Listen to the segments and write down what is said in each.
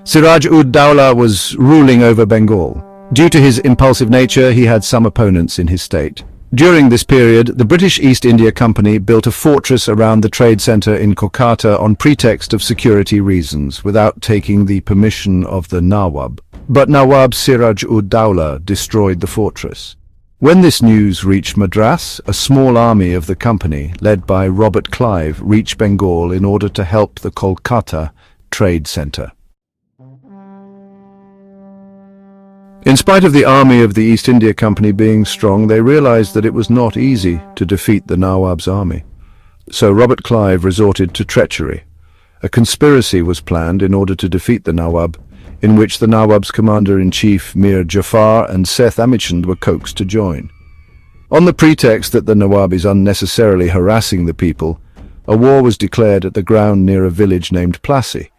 Siraj-ud-Dowlah was ruling over Bengal. Due to his impulsive nature, he had some opponents in his state. During this period, the British East India Company built a fortress around the trade centre in Kolkata on pretext of security reasons, without taking the permission of the Nawab. But Nawab Siraj-ud-Dowlah destroyed the fortress. When this news reached Madras, a small army of the company, led by Robert Clive, reached Bengal in order to help the Kolkata trade centre. In spite of the army of the East India Company being strong, they realized that it was not easy to defeat the Nawab's army. So Robert Clive resorted to treachery. A conspiracy was planned in order to defeat the Nawab, in which the Nawab's commander-in-chief Mir Jafar and Seth Amichand were coaxed to join. On the pretext that the Nawab is unnecessarily harassing the people, a war was declared at the ground near a village named Plassey.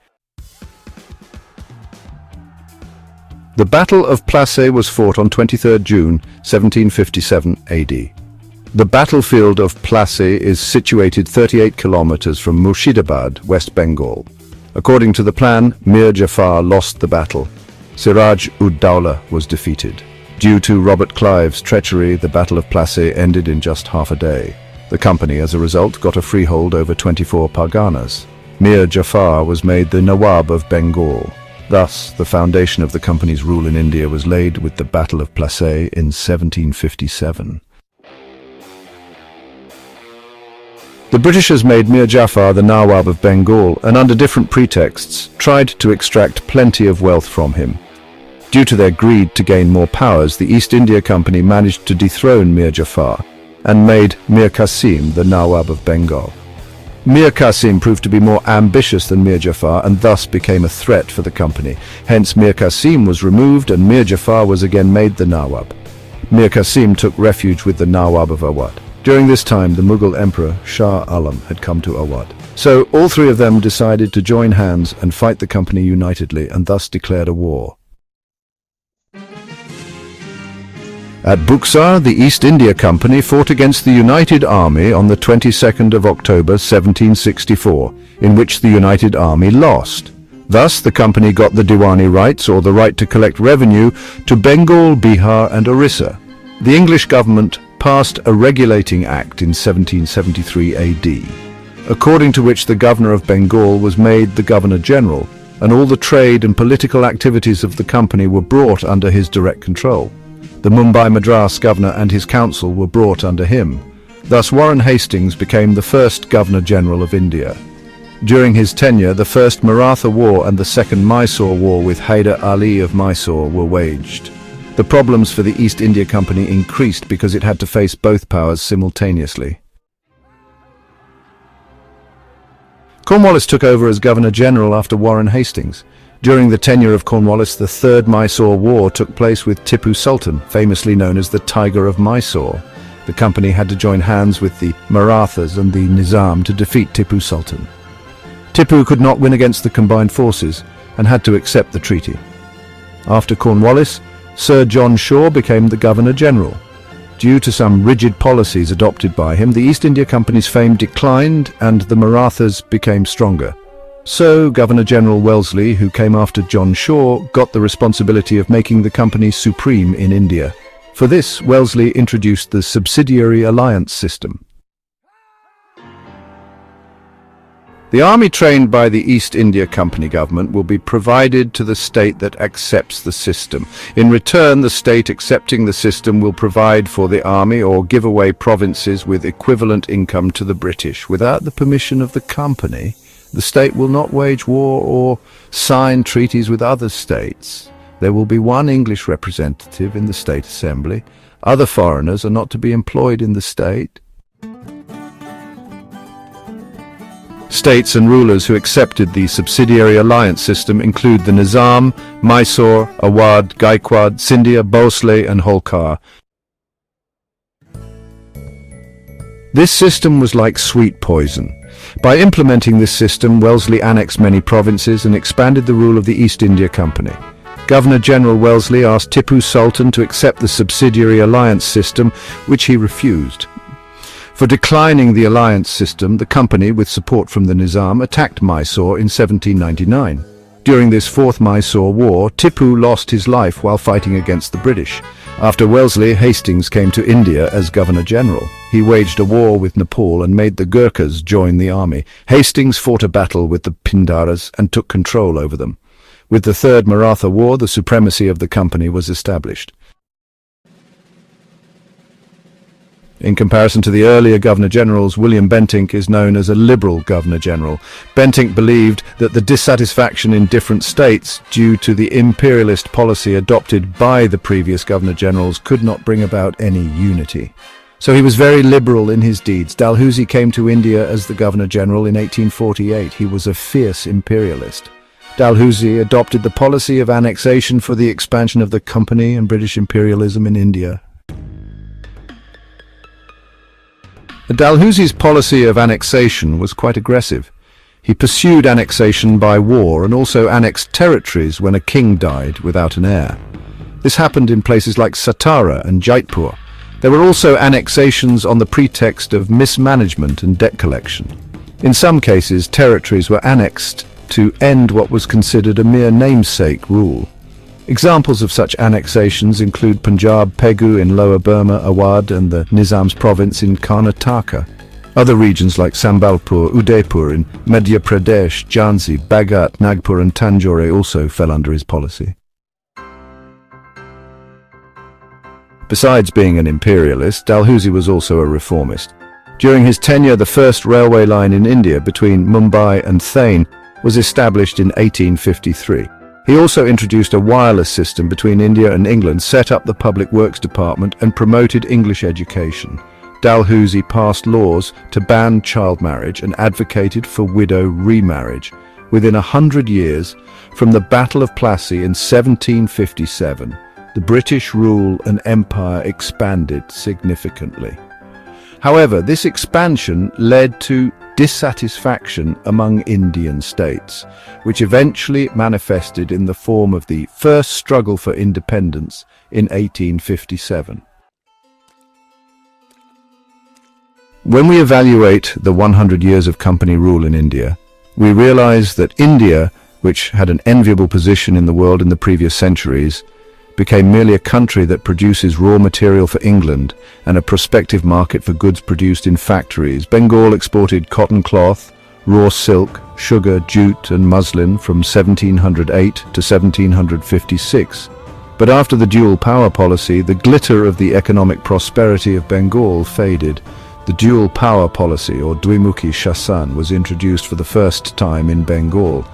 The Battle of Plassey was fought on 23 June 1757 AD. The battlefield of Plassey is situated 38 kilometers from Murshidabad, West Bengal. According to the plan, Mir Jafar lost the battle. Siraj-ud-Dowlah was defeated. Due to Robert Clive's treachery, the Battle of Plassey ended in just half a day. The company, as a result, got a freehold over 24 Parganas. Mir Jafar was made the Nawab of Bengal. Thus, the foundation of the company's rule in India was laid with the Battle of Plassey in 1757. The Britishers made Mir Jafar the Nawab of Bengal and under different pretexts tried to extract plenty of wealth from him. Due to their greed to gain more powers, the East India Company managed to dethrone Mir Jafar and made Mir Qasim the Nawab of Bengal. Mir Qasim proved to be more ambitious than Mir Jafar and thus became a threat for the company. Hence Mir Qasim was removed and Mir Jafar was again made the Nawab. Mir Qasim took refuge with the Nawab of Awadh. During this time, the Mughal Emperor Shah Alam had come to Awadh. So all three of them decided to join hands and fight the company unitedly and thus declared a war. At Buxar, the East India Company fought against the United Army on the 22nd of October 1764, in which the United Army lost. Thus, the company got the Diwani rights, or the right to collect revenue, to Bengal, Bihar and Orissa. The English government passed a regulating act in 1773 AD, according to which the governor of Bengal was made the Governor-General, and all the trade and political activities of the company were brought under his direct control. The Mumbai Madras governor and his council were brought under him. Thus Warren Hastings became the first Governor-General of India. During his tenure, the First Maratha War and the Second Mysore War with Hyder Ali of Mysore were waged. The problems for the East India Company increased because it had to face both powers simultaneously. Cornwallis took over as Governor-General after Warren Hastings. During the tenure of Cornwallis, the Third Mysore War took place with Tipu Sultan, famously known as the Tiger of Mysore. The company had to join hands with the Marathas and the Nizam to defeat Tipu Sultan. Tipu could not win against the combined forces and had to accept the treaty. After Cornwallis, Sir John Shaw became the Governor-General. Due to some rigid policies adopted by him, the East India Company's fame declined and the Marathas became stronger. So Governor-General Wellesley, who came after John Shaw, got the responsibility of making the company supreme in India. For this, Wellesley introduced the subsidiary alliance system. The army trained by the East India Company government will be provided to the state that accepts the system. In return, the state accepting the system will provide for the army or give away provinces with equivalent income to the British. Without the permission of the company, the state will not wage war or sign treaties with other states. There will be one English representative in the State Assembly. Other foreigners are not to be employed in the state. States and rulers who accepted the subsidiary alliance system include the Nizam, Mysore, Awadh, Gaikwad, Scindia, Bhosle and Holkar. This system was like sweet poison. By implementing this system, Wellesley annexed many provinces and expanded the rule of the East India Company. Governor-General Wellesley asked Tipu Sultan to accept the subsidiary alliance system, which he refused. For declining the alliance system, the company, with support from the Nizam, attacked Mysore in 1799. During this Fourth Mysore War, Tipu lost his life while fighting against the British. After Wellesley, Hastings came to India as Governor-General. He waged a war with Nepal and made the Gurkhas join the army. Hastings fought a battle with the Pindaras and took control over them. With the Third Maratha War, the supremacy of the company was established. In comparison to the earlier Governor-Generals, William Bentinck is known as a liberal Governor-General. Bentinck believed that the dissatisfaction in different states due to the imperialist policy adopted by the previous Governor-Generals could not bring about any unity. So he was very liberal in his deeds. Dalhousie came to India as the Governor-General in 1848. He was a fierce imperialist. Dalhousie adopted the policy of annexation for the expansion of the company and British imperialism in India. Dalhousie's policy of annexation was quite aggressive. He pursued annexation by war and also annexed territories when a king died without an heir. This happened in places like Satara and Jaipur. There were also annexations on the pretext of mismanagement and debt collection. In some cases, territories were annexed to end what was considered a mere namesake rule. Examples of such annexations include Punjab, Pegu in Lower Burma, Awadh and the Nizam's province in Karnataka. Other regions like Sambalpur, Udaipur in Madhya Pradesh, Jhansi, Bhagat, Nagpur and Tanjore also fell under his policy. Besides being an imperialist, Dalhousie was also a reformist. During his tenure, the first railway line in India between Mumbai and Thane was established in 1853. He also introduced a wireless system between India and England, set up the Public Works Department and promoted English education. Dalhousie passed laws to ban child marriage and advocated for widow remarriage. Within 100 years, from the Battle of Plassey in 1757, the British rule and empire expanded significantly. However, this expansion led to dissatisfaction among Indian states, which eventually manifested in the form of the first struggle for independence in 1857. When we evaluate the 100 years of company rule in India, we realize that India, which had an enviable position in the world in the previous centuries, became merely a country that produces raw material for England and a prospective market for goods produced in factories. Bengal exported cotton cloth, raw silk, sugar, jute and muslin from 1708 to 1756. But after the dual power policy, the glitter of the economic prosperity of Bengal faded. The dual power policy, or Dvimukhi Shasan, was introduced for the first time in Bengal,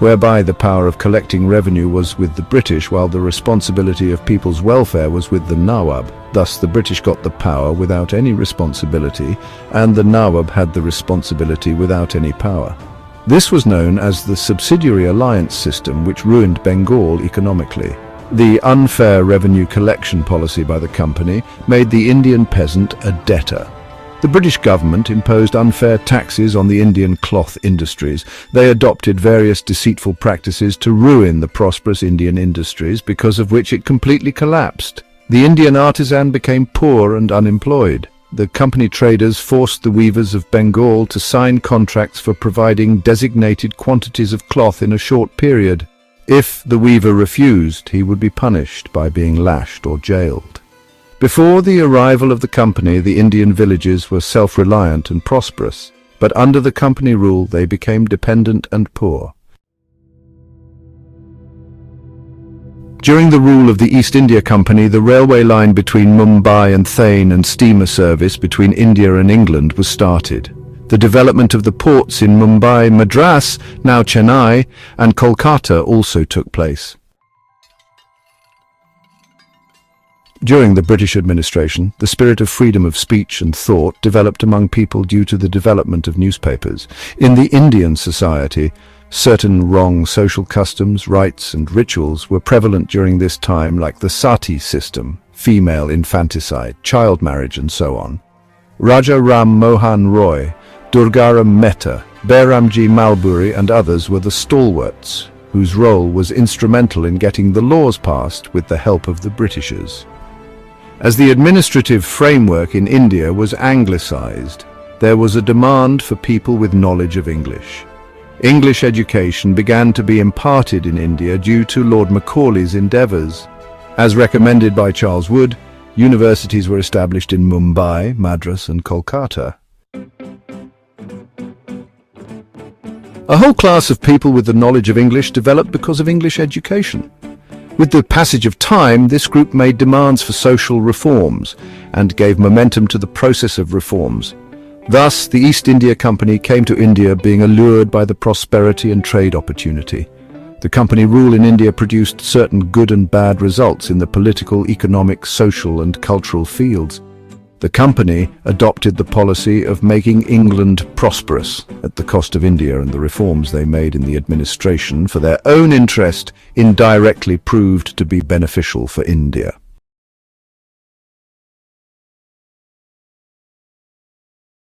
whereby the power of collecting revenue was with the British while the responsibility of people's welfare was with the Nawab. Thus the British got the power without any responsibility, and the Nawab had the responsibility without any power. This was known as the subsidiary alliance system, which ruined Bengal economically. The unfair revenue collection policy by the company made the Indian peasant a debtor. The British government imposed unfair taxes on the Indian cloth industries. They adopted various deceitful practices to ruin the prosperous Indian industries, because of which it completely collapsed. The Indian artisan became poor and unemployed. The company traders forced the weavers of Bengal to sign contracts for providing designated quantities of cloth in a short period. If the weaver refused, he would be punished by being lashed or jailed. Before the arrival of the company, the Indian villages were self-reliant and prosperous, but under the company rule they became dependent and poor. During the rule of the East India Company, the railway line between Mumbai and Thane and steamer service between India and England was started. The development of the ports in Mumbai, Madras, now Chennai, and Kolkata also took place. During the British administration, the spirit of freedom of speech and thought developed among people due to the development of newspapers. In the Indian society, certain wrong social customs, rites and rituals were prevalent during this time, like the sati system, female infanticide, child marriage and so on. Raja Ram Mohan Roy, Durgaram Mehta, Bairamji Malburi and others were the stalwarts, whose role was instrumental in getting the laws passed with the help of the Britishers. As the administrative framework in India was anglicized, there was a demand for people with knowledge of English. English education began to be imparted in India due to Lord Macaulay's endeavours. As recommended by Charles Wood, universities were established in Mumbai, Madras and Kolkata. A whole class of people with the knowledge of English developed because of English education. With the passage of time, this group made demands for social reforms and gave momentum to the process of reforms. Thus, the East India Company came to India being allured by the prosperity and trade opportunity. The company rule in India produced certain good and bad results in the political, economic, social and cultural fields. The company adopted the policy of making England prosperous at the cost of India, and the reforms they made in the administration for their own interest indirectly proved to be beneficial for India.